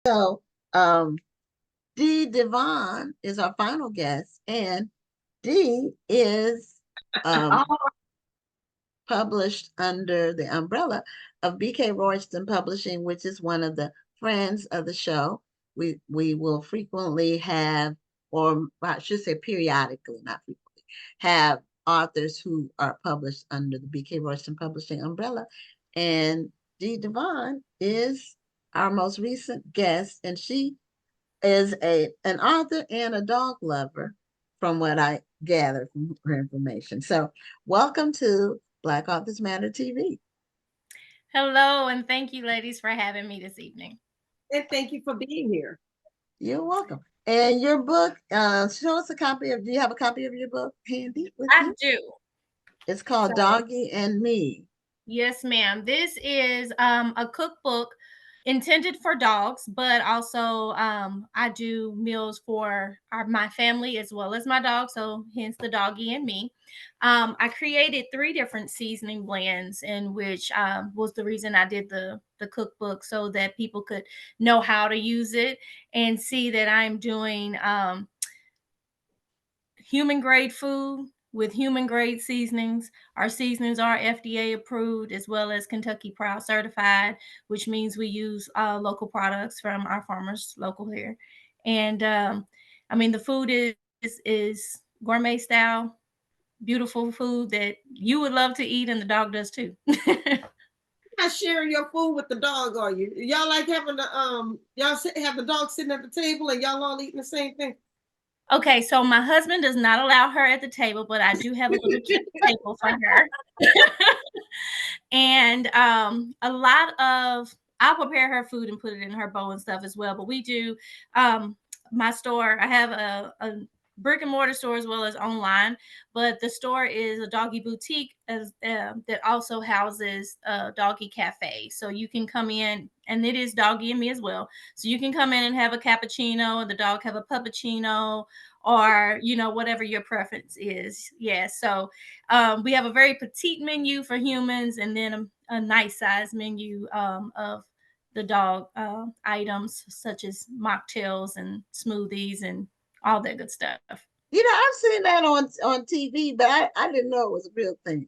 So, um, Dee DeVaughn is our final guest, and Dee is Oh, published under the umbrella of BK Royston Publishing, which is one of the friends of the show. We will frequently have, or I should say periodically, not frequently, have authors who are published under the BK Royston Publishing umbrella. And Dee DeVaughn is our most recent guest, and she is an author and a dog lover, from what I gather from her information. So, welcome to Black Authors Matter TV. Hello, and thank you, ladies, for having me this evening. and thank you for being here. You're welcome. And your book, show us a copy of. Do you have a copy of your book handy with I you? do. It's called So, Doggy and Me. yes, ma'am. This is a cookbook intended for dogs, but also I do meals for my family as well as my dog. So, hence the doggy and me. I created three different seasoning blends, in which was the reason I did the cookbook so that people could know how to use it and see that I'm doing human grade food with human grade seasonings. Our seasonings are FDA approved as well as Kentucky Proud certified, which means we use local products from our farmers local here. And I mean, the food is gourmet style, beautiful food that you would love to eat, and the dog does too. You're not sharing your food with the dog, are you? Y'all like having the have the dog sitting at the table and y'all all eating the same thing. Okay, so my husband does not allow her at the table, but I do have a little kid table for her. And a lot of I'll prepare her food and put it in her bowl and stuff as well. But we do um my store. I have a brick and mortar store as well as online, but the store is a doggy boutique that also houses a doggy cafe. So you can come in, and it is doggy and me as well. So you can come in and have a cappuccino, and the dog have a puppuccino, or whatever your preference is. Yeah. So we have a very petite menu for humans, and then a nice size menu of the dog items such as mocktails and smoothies and all that good stuff. I've seen that on TV, but I didn't know it was a real thing.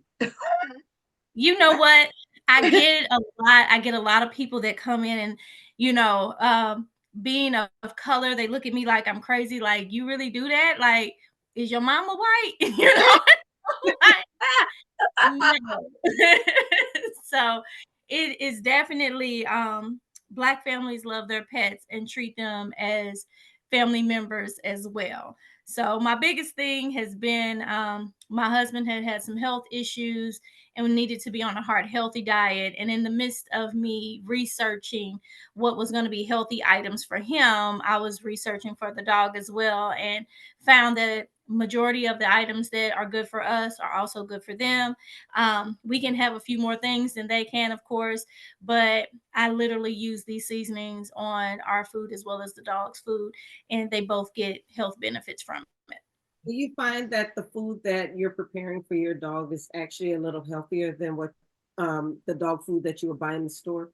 You know what? I get a lot. I get a lot of people that come in and, you know, being of color, they look at me like I'm crazy. Like, you really do that? Like, is your mama white? Like, no. So it is definitely black families love their pets and treat them as family members as well. So my biggest thing has been my husband had some health issues and needed to be on a heart healthy diet. And in the midst of me researching what was going to be healthy items for him, I was researching for the dog as well, and found that majority of the items that are good for us are also good for them. We can have a few more things than they can, of course, but I literally use these seasonings on our food as well as the dog's food, and they both get health benefits from it. Do you find that the food that you're preparing for your dog is actually a little healthier than what the dog food that you would buy in the store?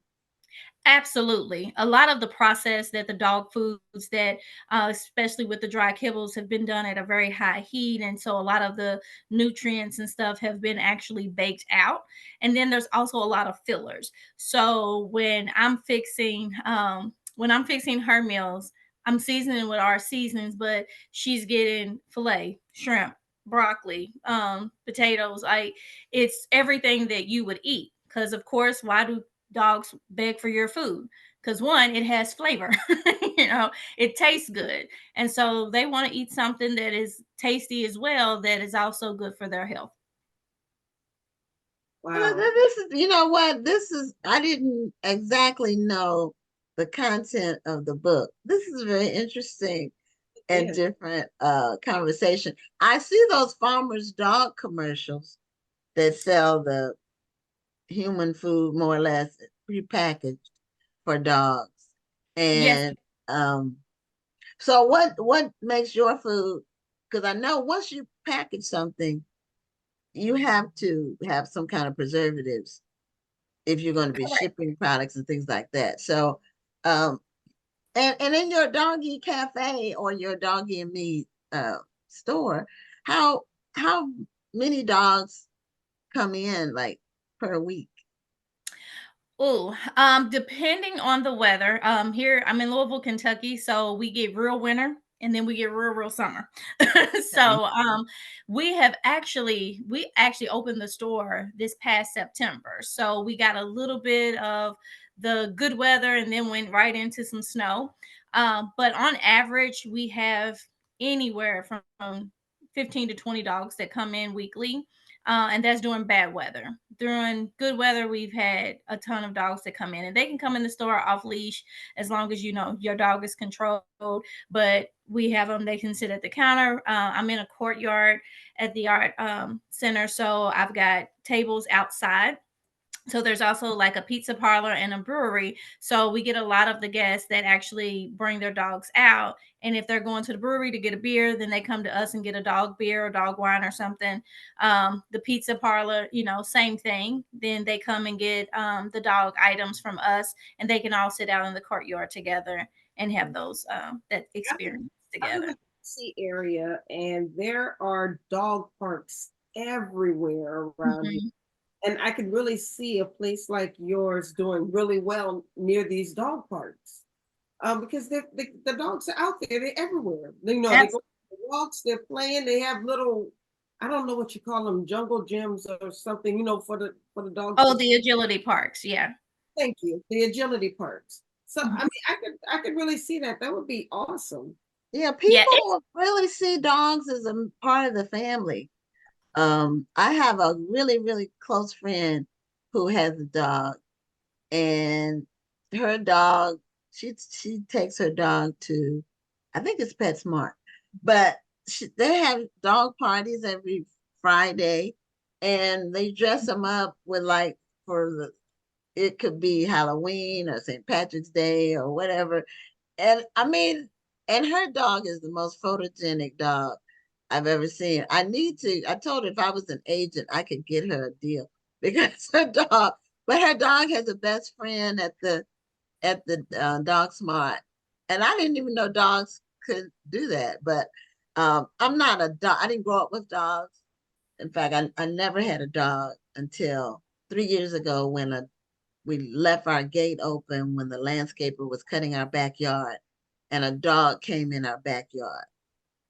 Absolutely. A lot of the process that the dog foods that, especially with the dry kibbles, have been done at a very high heat. And so a lot of the nutrients and stuff have been actually baked out. And then there's also a lot of fillers. So when I'm fixing her meals, I'm seasoning with our seasonings, but she's getting filet, shrimp, broccoli, potatoes. Like, it's everything that you would eat. Because of course, why do dogs beg for your food? Because one, it has flavor. It tastes good, and so they want to eat something that is tasty as well, that is also good for their health. Wow. This is, you know what? This is, I didn't exactly know the content of the book. This is very interesting and Yeah. different conversation. I see those farmers dog commercials that sell the human food more or less prepackaged for dogs. Yes. And so what makes your food? Because I know once you package something, you have to have some kind of preservatives if you're going to be Correct. shipping products and things like that. So um And in your doggy cafe or your doggy and me store, how how many dogs come in like per week? Oh, depending on the weather. Here I'm in Louisville, Kentucky, so we get real winter and then we get real summer. Okay. So we actually opened the store this past September. So we got a little bit of the good weather and then went right into some snow. But on average, we have anywhere from 15 to 20 dogs that come in weekly. And that's during bad weather. During good weather, we've had a ton of dogs that come in, and they can come in the store off leash as long as you know your dog is controlled. But we have them; they can sit at the counter. I'm in a courtyard at the art center, so I've got tables outside. So there's also like a pizza parlor and a brewery. So we get a lot of the guests that actually bring their dogs out. And if they're going to the brewery to get a beer, then they come to us and get a dog beer or dog wine or something. The pizza parlor, same thing. Then they come and get the dog items from us, and they can all sit out in the courtyard together and have those that experience I live in together. the DC area, and there are dog parks everywhere around here. Mhm. And I could really see a place like yours doing really well near these dog parks. Because the dogs are out there, they're everywhere. They go for walks, they're playing, they have little, I don't know what you call them, jungle gyms or something, for the dogs Oh, to, the agility parks. Yeah. thank you, the agility parks. So I Mhm. mean, I could really see that. That would be awesome. Yeah, Yeah. people really see dogs as a part of the family. I have a really, really close friend who has a dog, and her dog, she takes her dog to, I think it's PetSmart, but they have dog parties every Friday, and they dress them up with like for the it could be Halloween or St. Patrick's Day or whatever. And I mean, and her dog is the most photogenic dog I've ever seen. I told her if I was an agent, I could get her a deal because but her dog has a best friend at the dog smart. And I didn't even know dogs could do that. But I'm not a dog. I didn't grow up with dogs. In fact, I never had a dog until 3 years ago when we left our gate open when the landscaper was cutting our backyard, and a dog came in our backyard,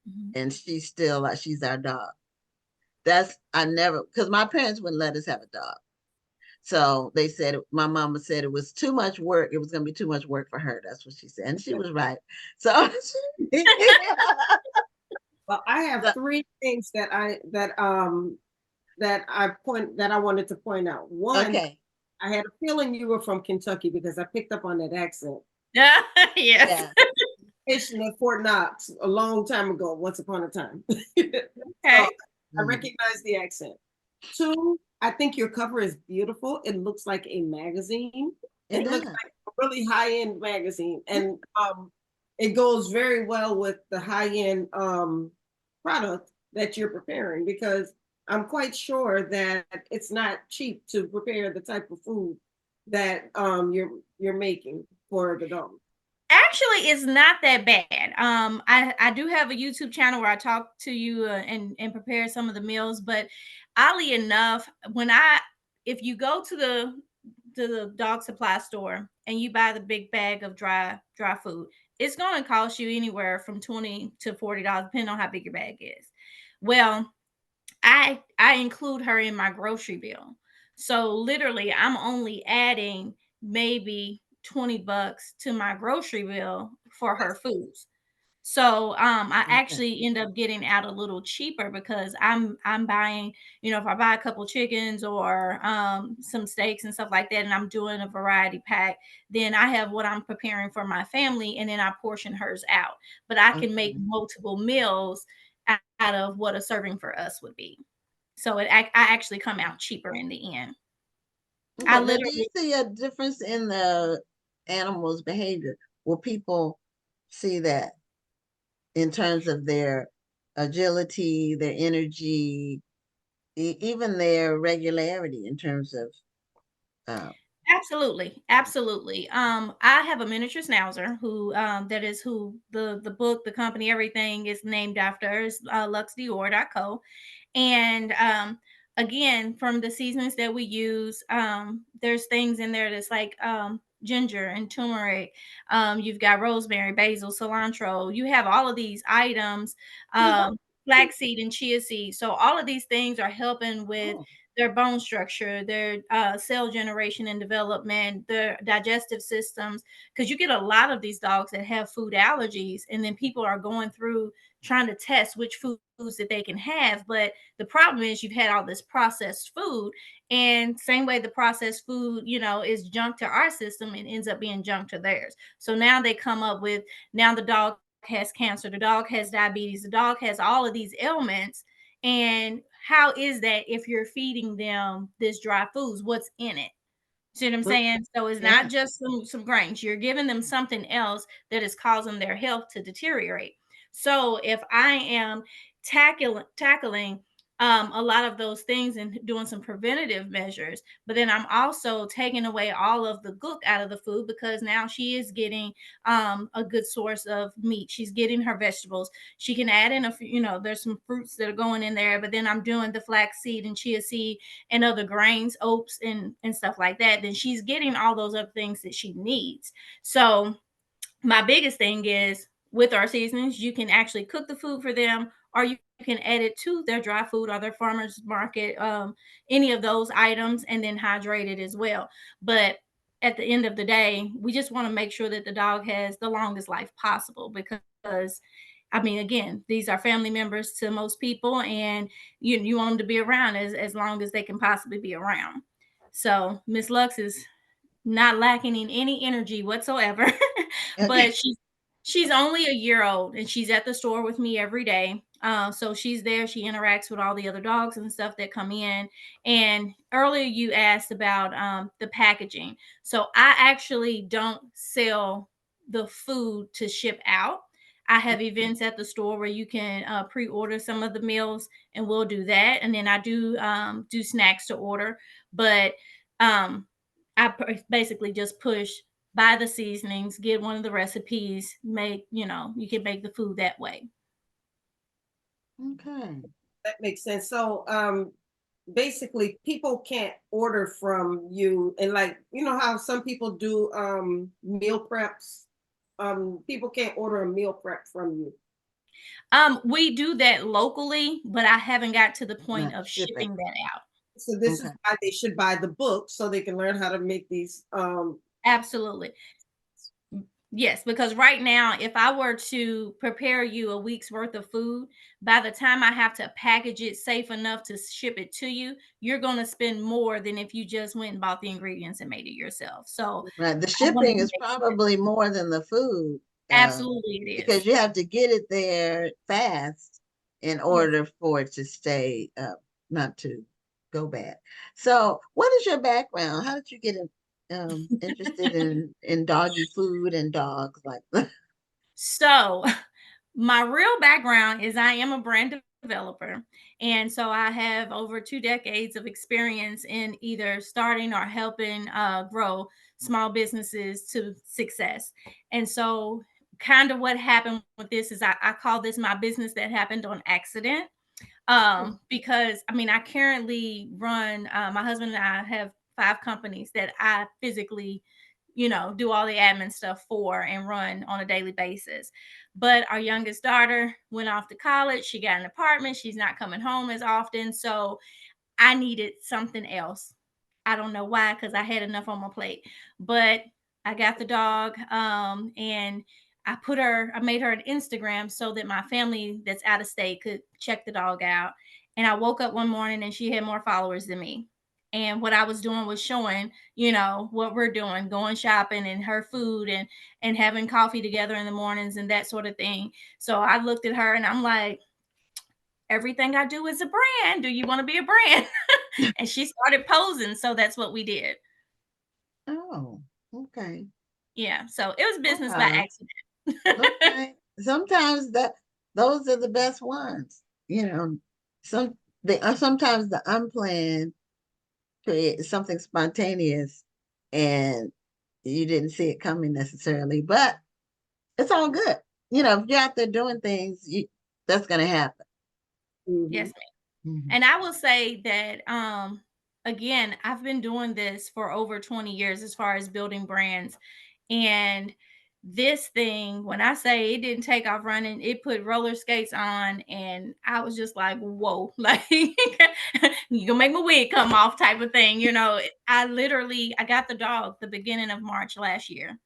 Mhm. and she's our dog. That's I never because my parents wouldn't let us have a dog. So they said my mama said it was too much work. It was gonna be too much work for her. That's what she said. And she was right. So Well, I have so, three things that I wanted to point out. One, okay. I had a feeling you were from Kentucky because I picked up on that accent. Yeah. Yes. Yeah. Station at Fort Knox a long time ago, once upon a time. So Okay. I Mm, recognize the accent. Two, I think your cover is beautiful. It looks like a magazine. it It looks does. like a really high-end magazine. And it goes very well with the high-end product that you're preparing because I'm quite sure that it's not cheap to prepare the type of food that you're making for the dog. Actually, it's not that bad. I do have a YouTube channel where I talk to you and prepare some of the meals, but oddly enough, when I if you go to the dog supply store and you buy the big bag of dry food, it's going to cost you anywhere from $20 to $40, depending on how big your bag is. Well, I include her in my grocery bill. So literally I'm only adding maybe $20 to my grocery bill for her foods. So I Okay. actually end up getting out a little cheaper because I'm buying, if I buy a couple chickens or some steaks and stuff like that, and I'm doing a variety pack, then I have what I'm preparing for my family and then I portion hers out. But I can make Okay. multiple meals out of what a serving for us would be. So I actually come out cheaper in the end. I Okay. Now, do you literally see a difference in the animal's behavior? Will people see that in terms of their agility, their energy, even their regularity in terms of? Absolutely, absolutely. I have a miniature schnauzer who that is who the book, the company, everything is named after is luxdior.co. And again, from the seasonings that we use, there's things in there that's like ginger and turmeric. You've got rosemary, basil, cilantro. You have all of these items, flaxseed and chia seed. So all of these things are helping with Oh, their bone structure, their cell generation and development, their digestive systems. Because you get a lot of these dogs that have food allergies, and then people are going through trying to test which foods that they can have. But the problem is you've had all this processed food, and same way the processed food, is junk to our system and ends up being junk to theirs. So now they come up with, now the dog has cancer, the dog has diabetes, the dog has all of these ailments. And how is that if you're feeding them this dry foods? What's in it? See what I'm mm, saying? So it's yeah. not just some grains. You're giving them something else that is causing their health to deteriorate. So if I am tackling a lot of those things and doing some preventative measures, but then I'm also taking away all of the gook out of the food, because now she is getting a good source of meat. She's getting her vegetables. She can add in there's some fruits that are going in there, but then I'm doing the flax seed and chia seed and other grains, oats and stuff like that. Then she's getting all those other things that she needs. So my biggest thing is, with our seasonings, you can actually cook the food for them, or you can add it to their dry food or their farmers market, any of those items, and then hydrate it as well. But at the end of the day, we just want to make sure that the dog has the longest life possible, because I mean, again, these are family members to most people, and you want them to be around as long as they can possibly be around. So Miss Lux is not lacking in any energy whatsoever. Okay. But she's only a year old, and she's at the store with me every day. So she's there. She interacts with all the other dogs and stuff that come in. And earlier you asked about the packaging. So I actually don't sell the food to ship out. I have events at the store where you can pre-order some of the meals, and we'll do that. And then I do snacks to order, but um, basically just push, buy the seasonings, get one of the recipes, you can make the food that way. Okay. That makes sense. So, basically, people can't order from you, and like how some people do meal preps. People can't order a meal prep from you. We do that locally, but I haven't got to the point Not of shipping. shipping that out. So this is Okay. why they should buy the book so they can learn how to make these. Absolutely. Yes, because right now, if I were to prepare you a week's worth of food, by the time I have to package it safe enough to ship it to you, you're going to spend more than if you just went and bought the ingredients and made it yourself. So Right. The I wanted shipping to is make sure. probably more than the food, Absolutely, it because is. you have to get it there fast in Yes. order for it to stay, not to go bad. So, what is your background? How did you get interested in doggy food and dogs like that? So, my real background is I am a brand developer. And so I have over 2 decades of experience in either starting or helping grow small businesses to success. And so, kind of what happened with this is I call this my business that happened on accident. Because I mean, I currently run, my husband and I have 5 companies that I physically, do all the admin stuff for and run on a daily basis. But our youngest daughter went off to college. She got an apartment. She's not coming home as often. So I needed something else. I don't know why, because I had enough on my plate. But I got the dog, and I made her an Instagram so that my family that's out of state could check the dog out. And I woke up one morning and she had more followers than me. And what I was doing was showing, what we're doing, going shopping and her food and having coffee together in the mornings and that sort of thing. So I looked at her and I'm like, everything I do is a brand. Do you want to be a brand? And she started posing. So that's what we did. Oh, okay. Yeah. So it was business by Wow. accident. Okay. Sometimes those are the best ones. You know, some sometimes the unplanned create something spontaneous and you didn't see it coming necessarily, but it's all good. You know, if you're out there doing things, that's going to happen. Yes, Mhm. ma'am. Mhm. And I will say that again, I've been doing this for over 20 years as far as building brands. And this thing, when I say it didn't take off running, it put roller skates on, and I was just like, whoa, like you gonna make my wig come off type of thing. You know, I got the dog the beginning of March last year.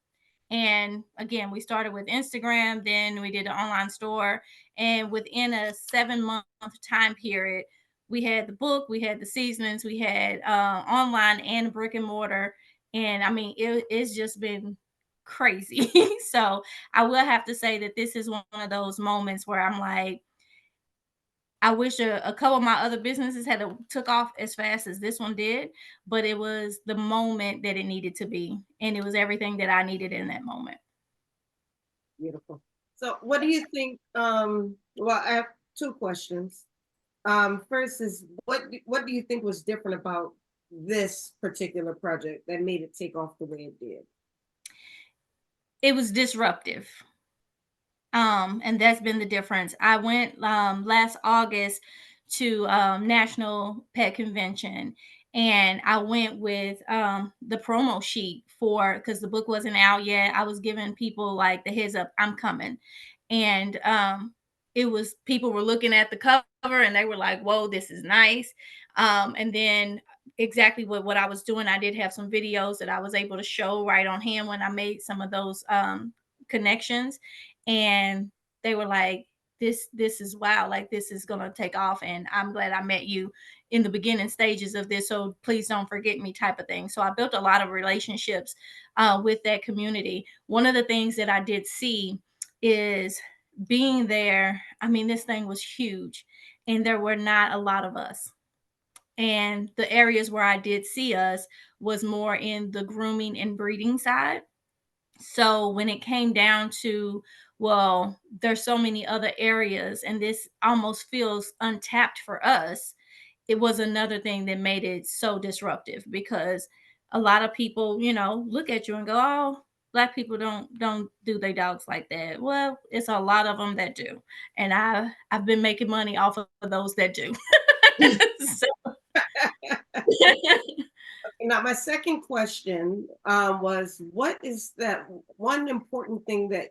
And again, we started with Instagram, then we did an online store. And within a 7-month time period, we had the book, we had the seasonings, we had online and brick and mortar. And I mean, it's just been crazy. So I will have to say that this is one of those moments where I'm like, I wish a couple of my other businesses had took off as fast as this one did, but it was the moment that it needed to be, and it was everything that I needed in that moment. Beautiful. So what do you think? Well, I have two questions. First is what do you think was different about this particular project that made it take off the way it did? It was disruptive. And that's been the difference. I went last August to National Pet Convention, and I went with the promo sheet for, because the book wasn't out yet. I was giving people like the heads up, I'm coming. And it was, people were looking at the cover and they were like, whoa, this is nice. And then exactly what I was doing, I did have some videos that I was able to show right on hand when I made some of those connections. And they were like, this is wow, like this is gonna take off, and I'm glad I met you in the beginning stages of this, so please don't forget me type of thing. So I built a lot of relationships with that community. One of the things that I did see is being there, I mean, this thing was huge and there were not a lot of us, and the areas where I did see us was more in the grooming and breeding side. So when it came down to, well, there's so many other areas and this almost feels untapped for us, it was another thing that made it so disruptive, because a lot of people, you know, look at you and go, oh, black people don't do their dogs like that. Well, it's a lot of them that do, and I've been making money off of those that do. So Now, my second question was, what is that one important thing that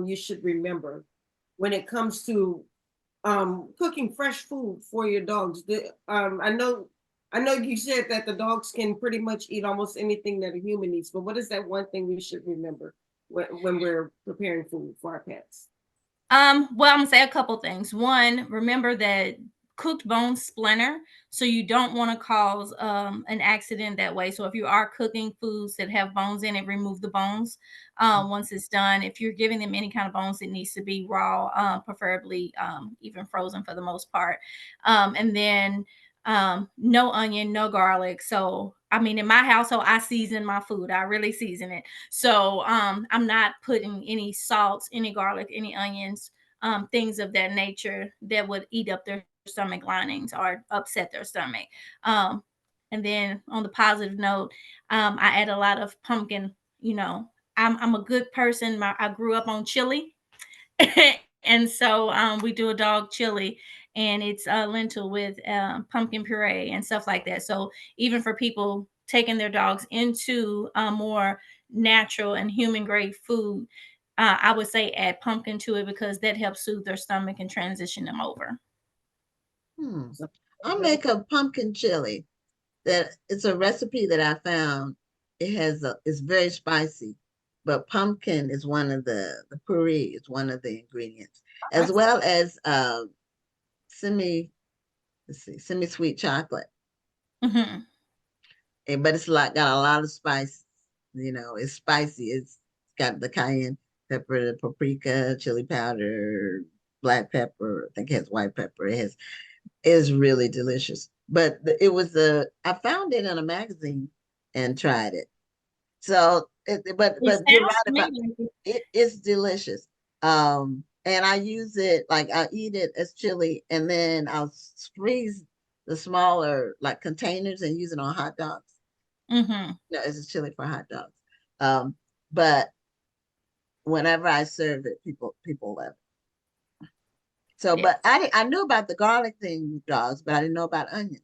you should remember when it comes to cooking fresh food for your dogs? I know you said that the dogs can pretty much eat almost anything that a human eats, but what is that one thing we should remember when we're preparing food for our pets? Well, I'm gonna say a couple things. One, remember that cooked bones splinter, so you don't want to cause an accident that way. So if you are cooking foods that have bones in it, remove the bones once it's done. If you're giving them any kind of bones, it needs to be raw, preferably even frozen for the most part. And then no onion, no garlic. So I mean, in my household, I season my food. I really season it. So I'm not putting any salts, any garlic, any onions, things of that nature that would eat up their stomach linings or upset their stomach. Um, and then on the positive note, I add a lot of pumpkin. You know, I'm a good person. I grew up on chili. And so we do a dog chili, and it's lentil with pumpkin puree and stuff like that. So even for people taking their dogs into more natural and human grade food, I would say add pumpkin to it, because that helps soothe their stomach and transition them over. Hmm. So, I'll make a pumpkin chili. That it's a recipe that I found. It's very spicy, but pumpkin is one of the puree is one of the ingredients, as well as semi let's see, semi-sweet chocolate. Hmm. But it's got a lot of spice. You know, it's spicy. It's got the cayenne pepper, the paprika, chili powder, black pepper. I think it has white pepper. It is really delicious. But it was I found it in a magazine and tried it. So, It but you're sounds right about familiar. it's delicious. And I use it like I eat it as chili, and then I'll freeze the smaller like containers and use it on hot dogs. Mhm. No, it's a chili for hot dogs. But whenever I serve it, people love it. So, but Yes. I knew about the garlic thing with dogs, but I didn't know about onions.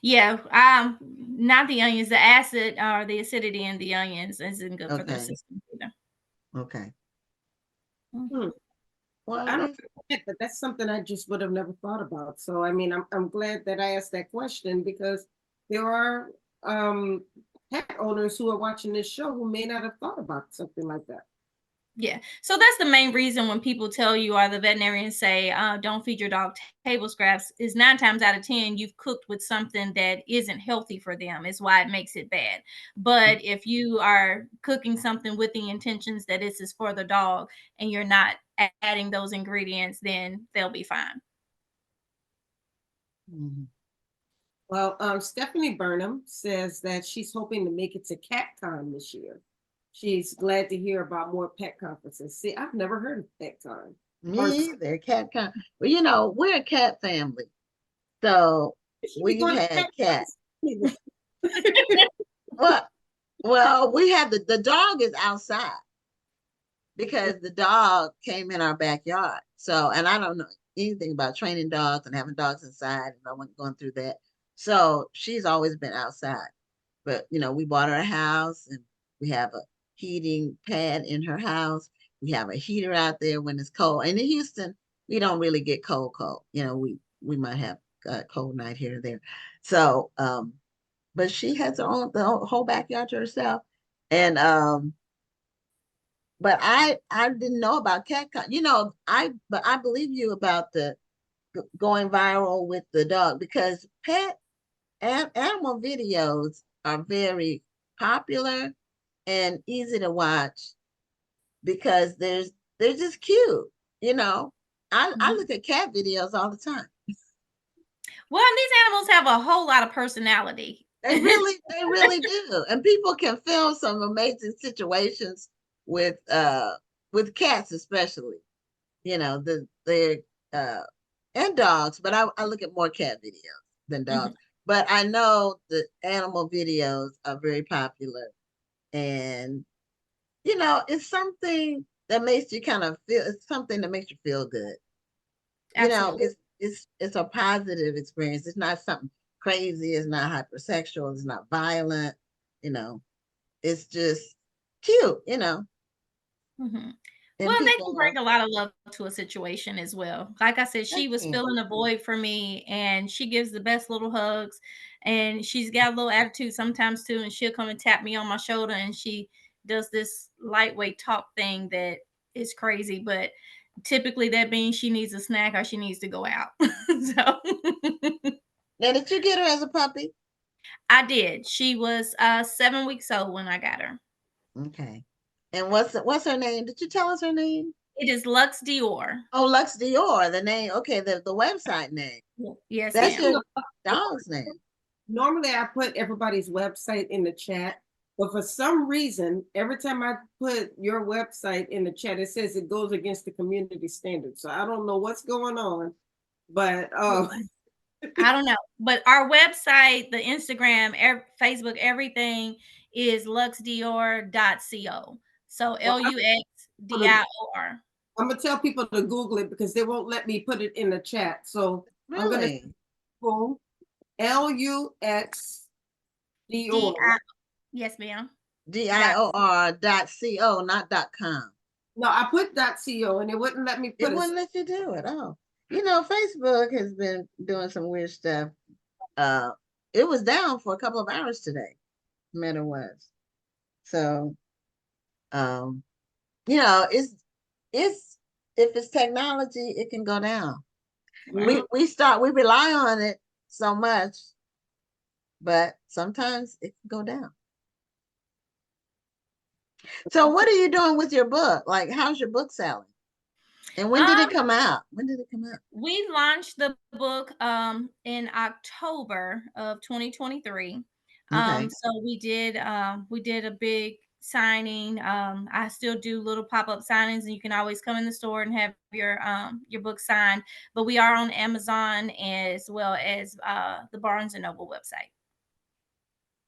Yeah, not the onions, the acid or the acidity in the onions isn't good for their Okay, system either. okay. Hmm. Mhm. Well, I don't know, but that's something I just would have never thought about. So I mean, I'm glad that I asked that question because there are um pet owners who are watching this show who may not have thought about something like that. Yeah. So that's the main reason when people tell you or the veterinarians say, don't feed your dog table scraps, is 9 times out of 10, you've cooked with something that isn't healthy for them, is why it makes it bad. But if you are cooking something with the intentions that this is for the dog and you're not adding those ingredients, then they'll be fine. mhm. Well, Stephanie Burnham says that she's hoping to make it to CatCon this year. She's glad to hear about more pet conferences. See, I've never heard of CatCon. Or Me either. Cat con. Well, you know, we're a cat family, so should be we've going to had cats. CatCon. Well, well, we have the dog is outside because the dog came in our backyard. So, and I don't know anything about training dogs and having dogs inside, and I wasn't going through that. So she's always been outside. But you know, we bought her a house and we have a heating pad in her house. We have a heater out there when it's cold. And in Houston, we don't really get cold. You know, we might have a cold night here or there. So but she has her own the whole backyard to herself. And but I didn't know about CatCon. You know, I believe you about the going viral with the dog because animal videos are very popular and easy to watch because they're just cute. You know, I Mhm. look at cat videos all the time. Well, these animals have a whole lot of personality. They really do, and people can film some amazing situations with uh with cats especially. You know, the uh and dogs, but I look at more cat videos than Mhm. dogs. But I know the animal videos are very popular, and you know, it's something that makes you kind of feel. It's something that makes you feel good. You know, Absolutely. it's a positive experience. It's not something crazy. It's not hypersexual. It's not violent. You know, it's just cute. You know, Mhm. and Well, they can people bring a lot of love to a situation as well. Like I said, they she was can. filling a void for me, and she gives the best little hugs, and she's got a little attitude sometimes too, and she'll come and tap me on my shoulder, and she does this lightweight talk thing that is crazy, but typically that means she needs a snack or she needs to go out. So Now, did you get her as a puppy? I did. She was 7 weeks old when I got her. Okay. And what's her name? Did you tell us her name? It is Lux Dior. Oh, Lux Dior, the name. Okay, the website name. Yes, That's ma'am. your dog's name. Normally, I put everybody's website in the chat, but for some reason, every time I put your website in the chat, it says it goes against the community standards. So I don't know what's going on, but I don't know, but our website, the Instagram, Facebook, everything is luxdior.co. So well, LUXDIOR. I'm gonna tell people to Google it because they won't let me put it in the chat. So I'm gonna Really? Google LUXDOR. D I yes, ma'am. Dot DIOR.co, not .com. No, I put .co and it wouldn't let me It put it. wouldn't let you do it. Oh, you know, Facebook has been doing some weird stuff. Uh, it was down for a couple of hours today. Meta was. So, um, you know, it's if it's technology, it can go down. right. We rely on it so much, but sometimes it can go down. So, what are you doing with your book? Like, how's your book selling? And when did it Um, come out? When did it come out? we launched the book in October of 2023. Okay. So we did a big signing. I still do little pop-up signings, and you can always come in the store and have your book signed. But we are on Amazon as well as the Barnes and Noble website.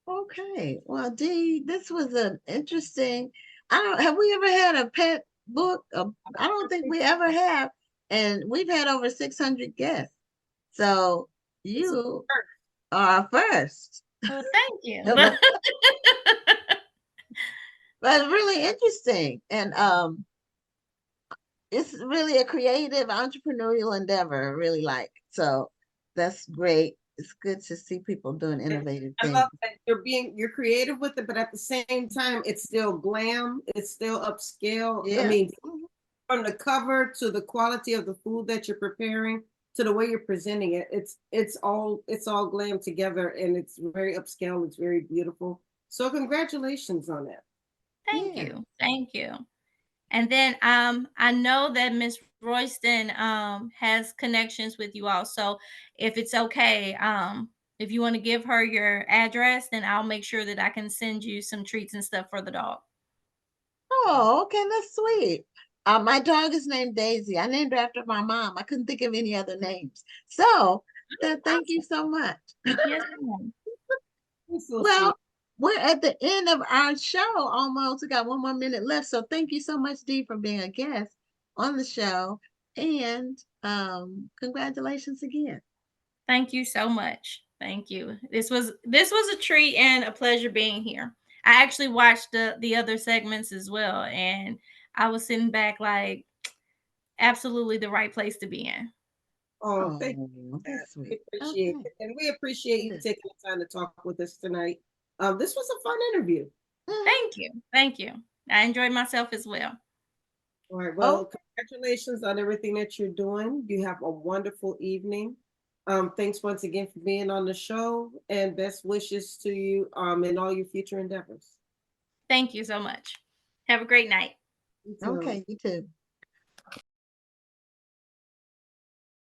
Okay. Well, Dee, this was an interesting. I don't have we ever had a pet book? I don't think we ever have. And we've had over 600 guests. So It's you are our first. Well, thank you. But really interesting. And it's really a creative entrepreneurial endeavor. I really like. So that's great. It's good to see people doing innovative I things. love that you're creative with it, but at the same time, it's still glam. It's still upscale. I Yeah. mean, Mhm. from the cover to the quality of the food that you're preparing to the way you're presenting it, it's all glam together, and it's very upscale. It's very beautiful. So congratulations on that. Thank Yeah. you. Thank you. And then I know that Miss Royston has connections with you all. So if it's okay, if you want to give her your address, then I'll make sure that I can send you some treats and stuff for the dog. Oh, okay, that's sweet. My dog is named Daisy. I named her after my mom. I couldn't think of any other names. So thank you Awesome. so much. Yes, ma'am. It's so sweet. Well, we're at the end of our show almost. We got one more minute left. So thank you so much, Dee, for being a guest on the show. And congratulations again. Thank you so much. Thank you. This was a treat and a pleasure being here. I actually watched the other segments as well, and I was sitting back like absolutely the right place to be in. Oh, thank you. Oh, For that. that's We sweet. appreciate Okay. it, and we appreciate you Good. taking the time to talk with us tonight. This was a fun interview. Mhm. Thank you. Thank you. I enjoyed myself as well. All right. Oh, Well, congratulations on everything that you're doing. You have a wonderful evening. Thanks once again for being on the show, and best wishes to you in all your future endeavors. Thank you so much. Have a great night. You too. okay, you too.